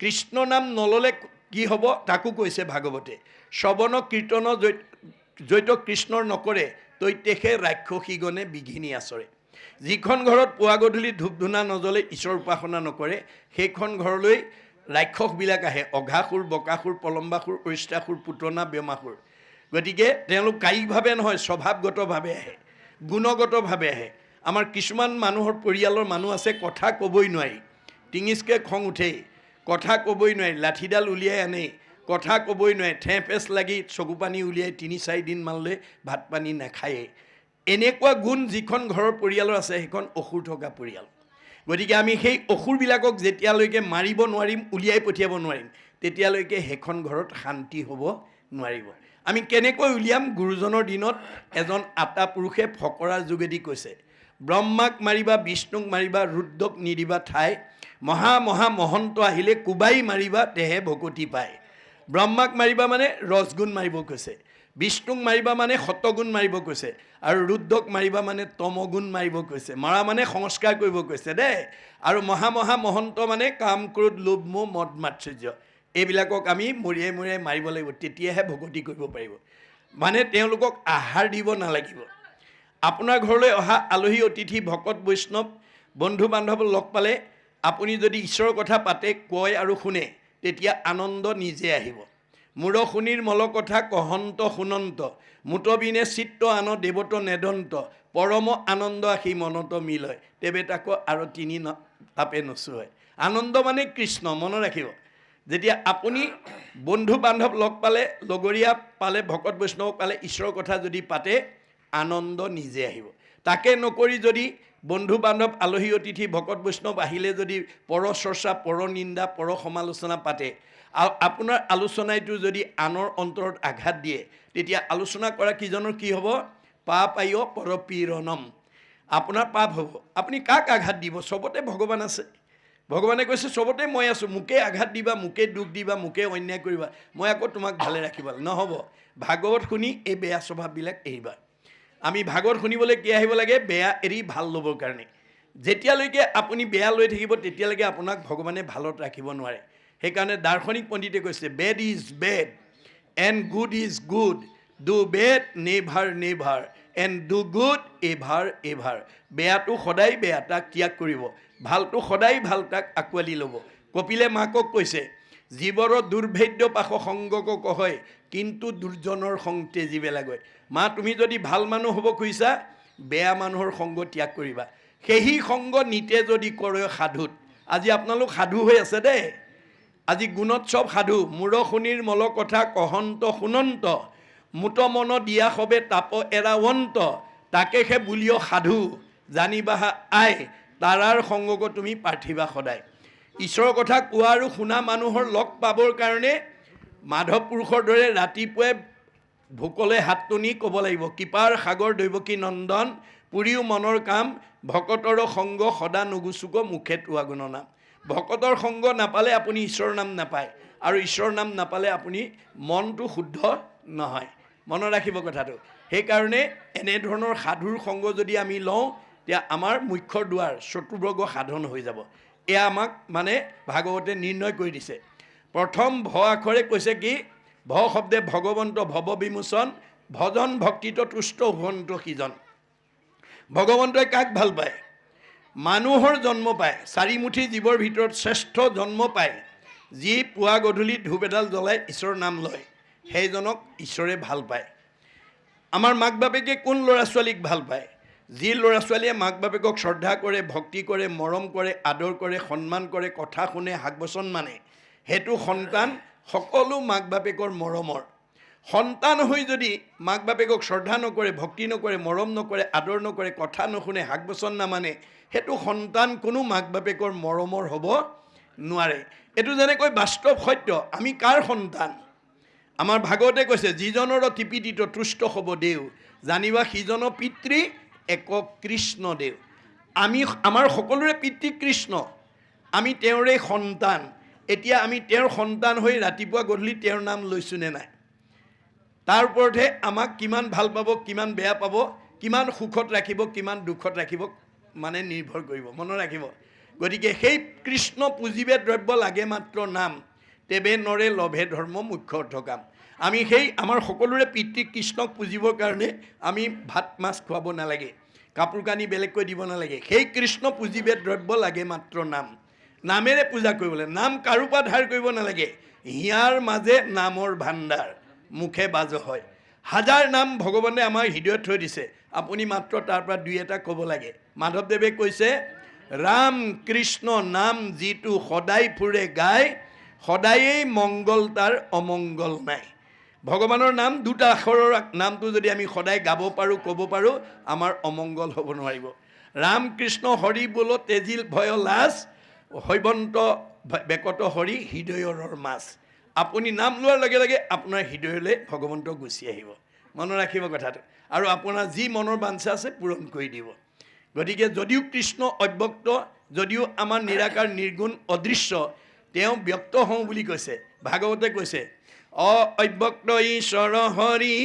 কৃষ্ণ নাম নললে কি হ'ব তাকো কৈছে ভাগৱতে শ্ৰৱণ কীৰ্তন জৈত কৃষ্ণৰ নকৰে তৈতেষে ৰাক্ষসীগণে বিঘিনি আচৰে যিখন ঘৰত পুৱা গধূলি ধূপ ধূনা নজ্বলে ঈশ্বৰ উপাসনা নকৰে সেইখন ঘৰলৈ ৰাক্ষসবিলাক আহে অঘাসুৰ বকাসুৰ পলম্বাসুৰ অৰিষ্টাসুৰ পুতনা ব্যোমাসুৰ গতিকে তেওঁলোক কায়িকভাৱে নহয় স্বভাৱগতভাৱে আহে গুণগতভাৱে আহে আমাৰ কিছুমান মানুহৰ পৰিয়ালৰ মানুহ আছে কথা ক'বই নোৱাৰি টিঙিচকৈ খং উঠেই কথা ক'বই নোৱাৰি লাঠিডাল উলিয়াই আনে কথা ক'বই নোৱাৰে ঠেঁপেচ লাগি চকু পানী উলিয়াই ৩-৪ দিনমানলৈ ভাত পানী নাখায়েই এনেকুৱা গুণ যিখন ঘৰৰ পৰিয়ালৰ আছে সেইখন অসুৰ থকা পৰিয়াল গতিকে আমি সেই অসুৰবিলাকক যেতিয়ালৈকে মাৰিব নোৱাৰিম উলিয়াই পঠিয়াব নোৱাৰিম তেতিয়ালৈকে সেইখন ঘৰত শান্তি হ'ব নোৱাৰিব আমি কেনেকৈ উলিয়াম গুৰুজনৰ দিনত এজন আতা পুৰুষে ফকৰাৰ যোগেদি কৈছে ব্ৰহ্মাক মাৰিবা বিষ্ণুক মাৰিবা ৰুদ্ৰক নিদিবা ঠাই মহা মহা মহন্ত আহিলে কুবাই মাৰিবা তেহে ভকতি পায় ব্ৰহ্মাক মাৰিবা মানে ৰজগুণ মাৰিব কৈছে বিষ্ণুক মাৰিবা মানে শতগুণ মাৰিব কৈছে আৰু ৰুদ্ৰক মাৰিবা মানে তমগুণ মাৰিব কৈছে মাৰা মানে সংস্কাৰ কৰিব কৈছে দেই আৰু মহা মহা মহন্ত মানে কাম ক্ৰোধ লোভ মোহ মদ মাৎসৰ্য এইবিলাকক আমি মৰিয়াই মৰিয়াই মাৰিব লাগিব তেতিয়াহে ভকতি কৰিব পাৰিব মানে তেওঁলোকক আহাৰ দিব নালাগিব আপোনাৰ ঘৰলৈ অহা আলহী অতিথি ভকত বৈষ্ণৱ বন্ধু বান্ধৱ লগ পালে আপুনি যদি ঈশ্বৰৰ কথা পাতে কয় আৰু শুনে তেতিয়া আনন্দ নিজে আহিব মূৰ শুনিৰ মল কথা কহন্ত শুনন্ত মুতবিনে চিত্ত আন দেৱত নেদন্ত পৰম আনন্দ আহি মনত মিলয় তেবে তাকো আৰু তিনি তাপে নচুয় আনন্দ মানে কৃষ্ণ মনত ৰাখিব যেতিয়া আপুনি বন্ধু বান্ধৱ লগ পালে লগৰীয়া পালে ভকত বৈষ্ণৱ পালে ঈশ্বৰৰ কথা যদি পাতে আনন্দ নিজে আহিব তাকে নকৰি যদি বন্ধু বান্ধৱ আলহী অতিথি ভকত বৈষ্ণৱ আহিলে যদি পৰ চৰ্চা পৰ নিন্দা পৰ সমালোচনা পাতে আৰু আপোনাৰ আলোচনাইটো যদি আনৰ অন্তৰত আঘাত দিয়ে তেতিয়া আলোচনা কৰা কিজনৰ কি হ'ব পাপায় পৰপীড়নম আপোনাৰ পাপ হ'ব আপুনি কাক আঘাত দিব চবতে ভগৱান আছে ভগৱানে কৈছে চবতে মই আছোঁ মোকে আঘাত দিবা মোকে দুখ দিবা মোকে অন্যায় কৰিবা মই আকৌ তোমাক ভালে ৰাখিব নহ'ব ভাগৱত শুনি এই বেয়া স্বভাৱবিলাক এৰিবা আমি ভাগৱত শুনিবলৈ কি আহিব লাগে বেয়া এৰি ভাল ল'বৰ কাৰণে যেতিয়ালৈকে আপুনি বেয়া লৈ থাকিব তেতিয়ালৈকে আপোনাক ভগৱানে ভালত ৰাখিব নোৱাৰে সেইকাৰণে দাৰ্শনিক পণ্ডিতে কৈছে bed is bed and good is good do bed never never and do good ever ever বেয়াটো সদায় বেয়া তাক ত্যাগ কৰিব ভালটো সদায় ভাল তাক আঁকোৱালি ল'ব কপিলে মাকক কৈছে জীৱৰ দুৰ্ভেদ্য পাশ সংগক কহয় কিন্তু দুৰ্জনৰ সং তেজিবে লাগয় মা তুমি যদি ভাল মানুহ হ'ব খুজিছা বেয়া মানুহৰ সংগ ত্যাগ কৰিবা সেই সংগ নিতে যদি কৰে সাধুত আজি আপোনালোক সাধু হৈ আছে দেই আজি গুণত চব সাধু মূৰ শুনিৰ মল কথা কহন্ত শুনন্ত মুত মন দিয়া হবে তাপ এৰাৱন্ত তাকেহে বুলিও সাধু জানিবা আই তাৰাৰ সংগক তুমি পাৰ্থিবা সদায় ঈশ্বৰৰ কথা কোৱা আৰু শুনা মানুহৰ লগ পাবৰ কাৰণে মাধৱ পুৰুষৰ দৰে ৰাতিপুৱাই ভোকলে হাত টনি ক'ব লাগিব কৃপাৰ সাগৰ দৈৱকী নন্দন পুৰিও মনৰ কাম ভকতৰ সংগ সদা নুগুচুক মুখে তোৱা গুণনাম ভকতৰ সংগ নাপালে আপুনি ঈশ্বৰৰ নাম নাপায় আৰু ঈশ্বৰৰ নাম নাপালে আপুনি মনটো শুদ্ধ নহয় মনত ৰাখিব কথাটো সেইকাৰণে এনেধৰণৰ সাধুৰ সংগ যদি আমি লওঁ তেতিয়া আমাৰ মুখ্যৰ দুৱাৰ চতুৰ্বৰ্গ সাধন হৈ যাব এয়া আমাক মানে ভাগৱতে নিৰ্ণয় কৰি দিছে প্ৰথম ভ আখৰে কৈছে কি ভ শব্দে ভগৱন্ত ভৱ বিমোচন ভজন ভক্তিত তুষ্ট হুৱন্ত সিজন ভগৱন্তই কাক ভাল পায় মানুহৰ জন্ম পায় চাৰিমুঠি জীৱৰ ভিতৰত শ্ৰেষ্ঠ জন্ম পায় যি পুৱা গধূলি ধূপ এডাল জ্বলাই ঈশ্বৰৰ নাম লয় সেইজনক ঈশ্বৰে ভাল পায় আমাৰ মাক বাপেকে কোন ল'ৰা ছোৱালীক ভাল পায় যি ল'ৰা ছোৱালীয়ে মাক বাপেকক শ্ৰদ্ধা কৰে ভক্তি কৰে মৰম কৰে আদৰ কৰে সন্মান কৰে কথা শুনে শাক বচন মানে সেইটো সন্তান সকলো মাক বাপেকৰ মৰমৰ সন্তান হৈ যদি মাক বাপেকক শ্ৰদ্ধা নকৰে ভক্তি নকৰে মৰম নকৰে আদৰ নকৰে কথা নুশুনে শাক বচন নামানে সেইটো সন্তান কোনো মাক বাপেকৰ মৰমৰ হ'ব নোৱাৰে এইটো যেনেকৈ বাস্তৱ সত্য আমি কাৰ সন্তান আমাৰ ভাগৱতে কৈছে যিজনৰ টিপিটিত তুষ্ট হ'ব দেও জানিবা সিজন পিতৃ এক কৃষ্ণ দেৱ আমি আমাৰ সকলোৰে পিতৃ কৃষ্ণ আমি তেওঁৰে সন্তান এতিয়া আমি তেওঁৰ সন্তান হৈ ৰাতিপুৱা গধূলি তেওঁৰ নাম লৈছোনে নাই তাৰ ওপৰতহে আমাক কিমান ভাল পাব কিমান বেয়া পাব কিমান সুখত ৰাখিব কিমান দুখত ৰাখিব মানে নিৰ্ভৰ কৰিব মনত ৰাখিব গতিকে সেই কৃষ্ণ পুজিবে দ্ৰব্য লাগে মাত্ৰ নাম তেবে নৰে লভে ধৰ্ম মুখ্য অৰ্থ কাম আমি সেই আমাৰ সকলোৰে পিতৃ কৃষ্ণক পুজিবৰ কাৰণে আমি ভাত মাছ খুৱাব নালাগে কাপোৰ কানি বেলেগকৈ দিব নালাগে সেই কৃষ্ণ পুজিবে দ্ৰব্য লাগে মাত্ৰ নাম নামেৰে পূজা কৰিব লাগে নাম কাৰো পৰা ধাৰ কৰিব নালাগে হিয়াৰ মাজে নামৰ ভাণ্ডাৰ মুখে বাজ হয় হাজাৰ নাম ভগৱানে আমাৰ হৃদয়ত থৈ দিছে আপুনি মাত্ৰ তাৰ পৰা দুই এটা ক'ব লাগে মাধৱদেৱে কৈছে ৰাম কৃষ্ণ নাম যিটো সদায় ফুৰে গায় সদায়েই মংগল তাৰ অমংগল নাই ভগৱানৰ নাম দুটা আখৰৰ নামটো যদি আমি সদায় গাব পাৰোঁ ক'ব পাৰোঁ আমাৰ অমংগল হ'ব নোৱাৰিব ৰাম কৃষ্ণ হৰি বোল তেজিল ভয় লাজ হৈবন্ত বেকত হৰি হৃদয়ৰ মাছ আপুনি নাম লোৱাৰ লগে লগে আপোনাৰ হৃদয়লৈ ভগৱন্ত গুচি আহিব মনত ৰাখিব কথাটো আৰু আপোনাৰ যি মনৰ বাঞ্ছা আছে পূৰণ কৰি দিব গতিকে যদিও কৃষ্ণ অব্যক্ত যদিও আমাৰ নিৰাকাৰ নিৰ্গুণ অদৃশ্য তেওঁ ব্যক্ত হওঁ বুলি কৈছে ভাগৱতে কৈছে অব্যক্ত ঈশ্বৰ হৰি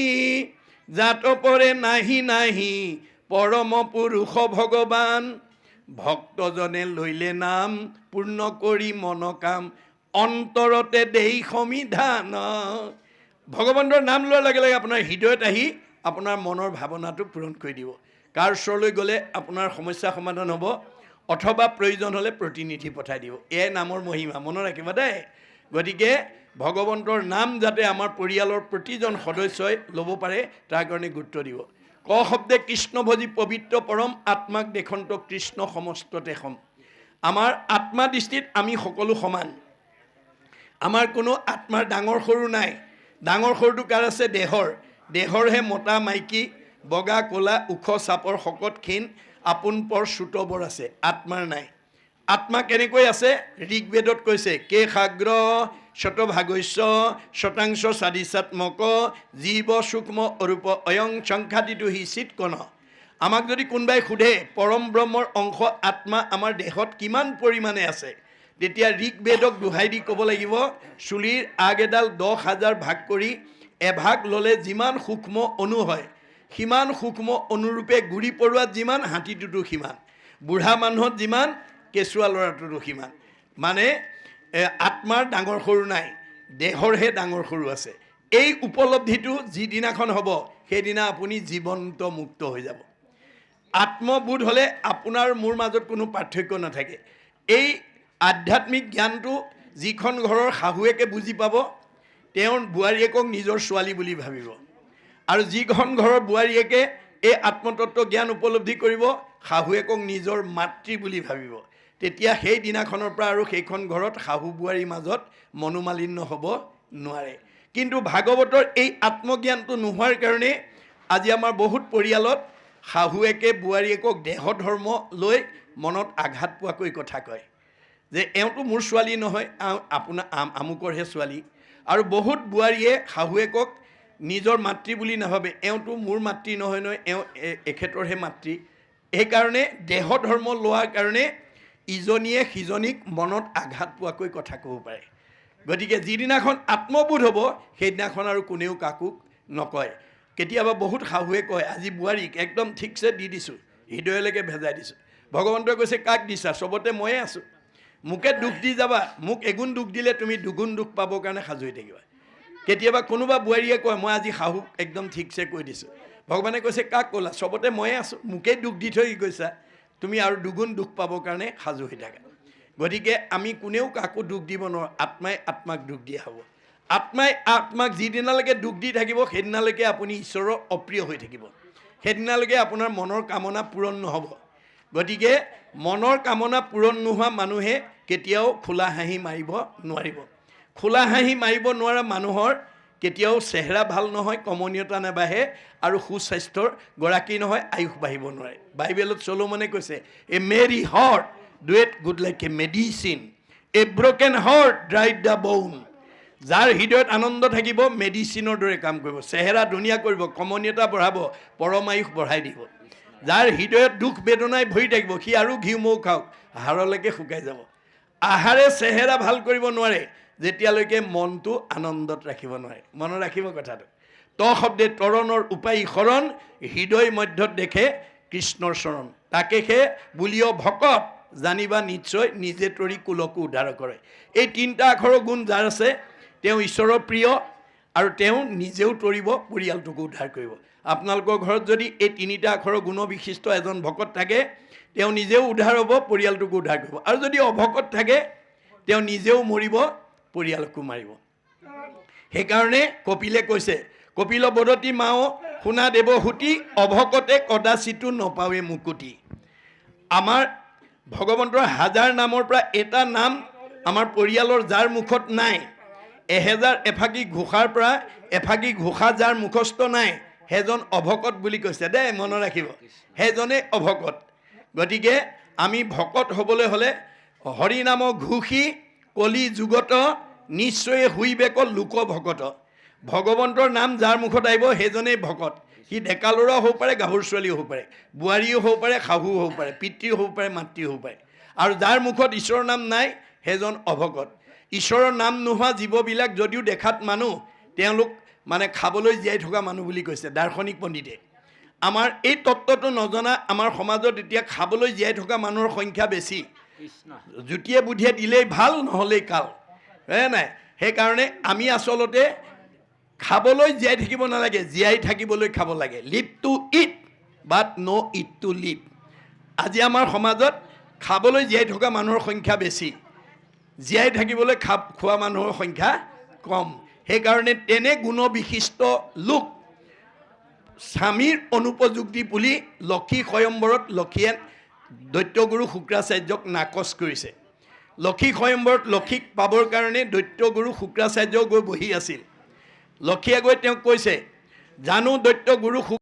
জাত পৰে নাহি নাহি পৰম পুৰুষ ভগৱান ভক্তজনে লৈলে নাম পূৰ্ণ কৰি মন কাম অন্তৰতে দেই সমিধান ভগৱন্তৰ নাম লোৱাৰ লগে লগে আপোনাৰ হৃদয়ত আহি আপোনাৰ মনৰ ভাৱনাটো পূৰণ কৰি দিব কাৰ ওচৰলৈ গ'লে আপোনাৰ সমস্যা সমাধান হ'ব অথবা প্ৰয়োজন হ'লে প্ৰতিনিধি পঠাই দিব এয়াই নামৰ মহিমা মনত ৰাখিবা দেই গতিকে ভগৱন্তৰ নাম যাতে আমাৰ পৰিয়ালৰ প্ৰতিজন সদস্যই ল'ব পাৰে তাৰ কাৰণে গুৰুত্ব দিব ক শব্দে কৃষ্ণ ভজি পবিত্ৰ পৰম আত্মাক দেখন্ত কৃষ্ণ সমস্ততে সম আমাৰ আত্মা দৃষ্টিত আমি সকলো সমান আমাৰ কোনো আত্মাৰ ডাঙৰ সৰু নাই ডাঙৰ সৰুটো কাৰ আছে দেহৰহে মতা মাইকী বগা ক'লা ওখ চাপৰ শকত ক্ষীণ আপোন পৰ চুটবৰ আছে আত্মাৰ নাই আত্মা কেনেকৈ আছে ঋগ্বেদত কৈছে কে সাগ্ৰ শতভাগস্য শতাংশ স্বাদিচাত্মক জীৱ সূক্ষ্ম অৰূপ অয়ং সংখ্যাতিটো হি চিৎকণ আমাক যদি কোনোবাই সোধে পৰম ব্ৰহ্মৰ অংশ আত্মা আমাৰ দেহত কিমান পৰিমাণে আছে তেতিয়া ঋগ্বেদক দোহাই দি ক'ব লাগিব চুলিৰ আগ এডাল 10,000 ভাগ কৰি এভাগ ল'লে যিমান সূক্ষ্ম অণু হয় সিমান সূক্ষ্ম অনুৰূপে গুৰি পৰুৱাত যিমান হাতীটোতো সিমান বুঢ়া মানুহত যিমান কেঁচুৱা ল'ৰাটোতো সিমান মানে আত্মাৰ ডাঙৰ সৰু নাই দেহৰহে ডাঙৰ সৰু আছে এই উপলব্ধিটো যিদিনাখন হ'ব সেইদিনা আপুনি জীৱন্ত মুক্ত হৈ যাব আত্মবোধ হ'লে আপোনাৰ মোৰ মাজত কোনো পাৰ্থক্য নাথাকে এই আধ্যাত্মিক জ্ঞানটো যিখন ঘৰৰ শাহুৱেকে বুজি পাব তেওঁৰ বোৱাৰীয়েকক নিজৰ ছোৱালী বুলি ভাবিব আৰু যিখন ঘৰৰ বোৱাৰীয়েকে এই আত্মতত্ত্ব জ্ঞান উপলব্ধি কৰিব শাহুৱেকক নিজৰ মাতৃ বুলি ভাবিব তেতিয়া সেই দিনাখনৰ পৰা আৰু সেইখন ঘৰত শাহু বোৱাৰীৰ মাজত মনোমালিন্য হ'ব নোৱাৰে কিন্তু ভাগৱতৰ এই আত্মজ্ঞানটো নোহোৱাৰ কাৰণে আজি আমাৰ বহুত পৰিয়ালত শাহুৱেকে বোৱাৰীয়েকক দেহ ধৰ্ম লৈ মনত আঘাত পোৱাকৈ কথা কয় যে এওঁটো মোৰ ছোৱালী নহয় আপোনাৰ আমুকৰহে ছোৱালী আৰু বহুত বোৱাৰীয়ে শাহুৱেকক নিজৰ মাতৃ বুলি নাভাবে এওঁটো মোৰ মাতৃ নহয় এওঁ এখেতৰহে মাতৃ সেইকাৰণে দেহ ধৰ্ম লোৱাৰ কাৰণে ইজনীয়ে সিজনীক মনত আঘাত পোৱাকৈ কথা ক'ব পাৰে গতিকে যিদিনাখন আত্মবোধ হ'ব সেইদিনাখন আৰু কোনেও কাকো নকয় কেতিয়াবা বহুত শাহুৱে কয় আজি বোৱাৰীক একদম ঠিকছে দি দিছোঁ হৃদয়লৈকে ভেজাই দিছোঁ ভগৱন্তই কৈছে কাক দিছা চবতে ময়ে আছোঁ মোকে দুখ দি যাবা মোক এগুণ দুখ দিলে তুমি দুগুণ দুখ পাবৰ কাৰণে সাজু হৈ থাকিবা কেতিয়াবা কোনোবা বোৱাৰীয়ে কয় মই আজি শাহুক একদম ঠিকছে কৈ দিছোঁ ভগৱানে কৈছে কাক ক'লা চবতে ময়ে আছোঁ মোকেই দুখ দি থৈ গৈছা তুমি আৰু দুগুণ দুখ পাবৰ কাৰণে সাজু হৈ থাকা গতিকে আমি কোনেও কাকো দুখ দিব নোৱাৰোঁ আত্মাই আত্মাক দুখ দিয়া হ'ব আত্মাই আত্মাক যিদিনালৈকে দুখ দি থাকিব সেইদিনালৈকে আপুনি ঈশ্বৰৰ অপ্ৰিয় হৈ থাকিব সেইদিনালৈকে আপোনাৰ মনৰ কামনা পূৰণ নহ'ব গতিকে মনৰ কামনা পূৰণ নোহোৱা মানুহে কেতিয়াও খোলা হাঁহি মাৰিব নোৱাৰিব খোলা হাঁহি মাৰিব নোৱাৰা মানুহৰ কেতিয়াও চেহেৰা ভাল নহয় কমনীয়তা নাবাঢ়ে আৰু সুস্বাস্থ্যৰ গৰাকী নহয় আয়ুস বাঢ়িব নোৱাৰে বাইবেলত চলোমনে কৈছে এ মেৰী হাৰ্ট ডুৱেট good like a medicine A broken heart dried the bone যাৰ হৃদয়ত আনন্দ থাকিব মেডিচিনৰ দৰে কাম কৰিব চেহেৰা ধুনীয়া কৰিব কমনীয়তা বঢ়াব পৰমায়ুস বঢ়াই দিব যাৰ হৃদয়ত দুখ বেদনাই ভৰি থাকিব সি আৰু ঘিউ মৌ খাওক হাড়লৈকে শুকাই যাব আহাৰে চেহেৰা ভাল কৰিব নোৱাৰে যেতিয়ালৈকে মনটো আনন্দত ৰাখিব নোৱাৰে মনত ৰাখিব কথাটো ত শব্দে তৰণৰ উপায় শৰণ হৃদয় মধ্যত দেখে কৃষ্ণৰ চৰণ তাকে বুলিও ভকত জানিবা নিশ্চয় নিজে তৰি কুলকো উদ্ধাৰ কৰে। এই তিনিটা আখৰৰ গুণ যাৰ আছে তেওঁ ঈশ্বৰৰ প্ৰিয় আৰু তেওঁ নিজেও তৰিব, পৰিয়ালটোকো উদ্ধাৰ কৰিব। আপোনালোকৰ ঘৰত যদি এই তিনিটা আখৰৰ গুণবিশিষ্ট এজন ভকত থাকে তেওঁ নিজেও উদ্ধাৰ হ'ব, পৰিয়ালটোকো উদ্ধাৰ কৰিব। আৰু যদি অভকত থাকে তেওঁ নিজেও মৰিব, পৰিয়ালকো মাৰিব। সেইকাৰণে কপিলে কৈছে, কপিল বদতি মাও শুনা দেৱহুতি অভকতে কদাচিতো নপাৱে মুকুতি। আমাৰ ভগৱন্তৰ হাজাৰ নামৰ পৰা এটা নাম আমাৰ পৰিয়ালৰ যাৰ মুখত নাই, এহেজাৰ এফাকি ঘোষাৰ পৰা এফাকি ঘোষা যাৰ মুখস্থ নাই সেইজন অভকত বুলি কৈছে দেই, মনত ৰাখিব, সেইজনে অভকত। গতিকে আমি ভকত হ'বলৈ হ'লে হৰি নাম ঘোষি কলি যুগত নিশ্চয় হুইবেক লোক ভকত। ভগৱন্তৰ নাম যাৰ মুখত আহিব সেইজনেই ভকত। সি ডেকা ল'ৰাও হ'ব পাৰে, গাভৰু ছোৱালীও হ'ব পাৰে, বোৱাৰীও হ'ব পাৰে, শাহুও হ'ব পাৰে, পিতৃও হ'ব পাৰে, মাতৃও হ'ব পাৰে। আৰু যাৰ মুখত ঈশ্বৰৰ নাম নাই সেইজন অভকত। ঈশ্বৰৰ নাম নোহোৱা জীৱবিলাক যদিও দেখাত মানুহ, তেওঁলোক মানে খাবলৈ জীয়াই থকা মানুহ বুলি কৈছে দাৰ্শনিক পণ্ডিতে। আমাৰ এই তত্ত্বটো নজনা আমাৰ সমাজত এতিয়া খাবলৈ জীয়াই থকা মানুহৰ সংখ্যা বেছি। জুতিয়ে বুদ্ধিয়ে দিলেই ভাল, নহ'লেই কাল, নাই। সেইকাৰণে আমি আচলতে খাবলৈ জীয়াই থাকিব নালাগে, জীয়াই থাকিবলৈ খাব লাগে। Live to eat but not' eat to live. আজি আমাৰ সমাজত খাবলৈ জীয়াই থকা মানুহৰ সংখ্যা বেছি, জীয়াই থাকিবলৈ খোৱা মানুহৰ সংখ্যা কম। সেইকাৰণে তেনে গুণবিশিষ্ট লোক স্বামীৰ অনুপযুক্তি বুলি লক্ষী স্বয়ম্বৰত লক্ষীয়ে দৈত্যগুৰু শুক্ৰাচাৰ্যক নাকচ কৰিছে। লক্ষী স্বয়ম্বৰত লক্ষীক পাবৰ কাৰণে দৈত্যগুৰু শুক্ৰাচাৰ্য গৈ বহি আছিল। লক্ষীয়ে গৈ তেওঁক কৈছে, জানো দৈত্যগুৰু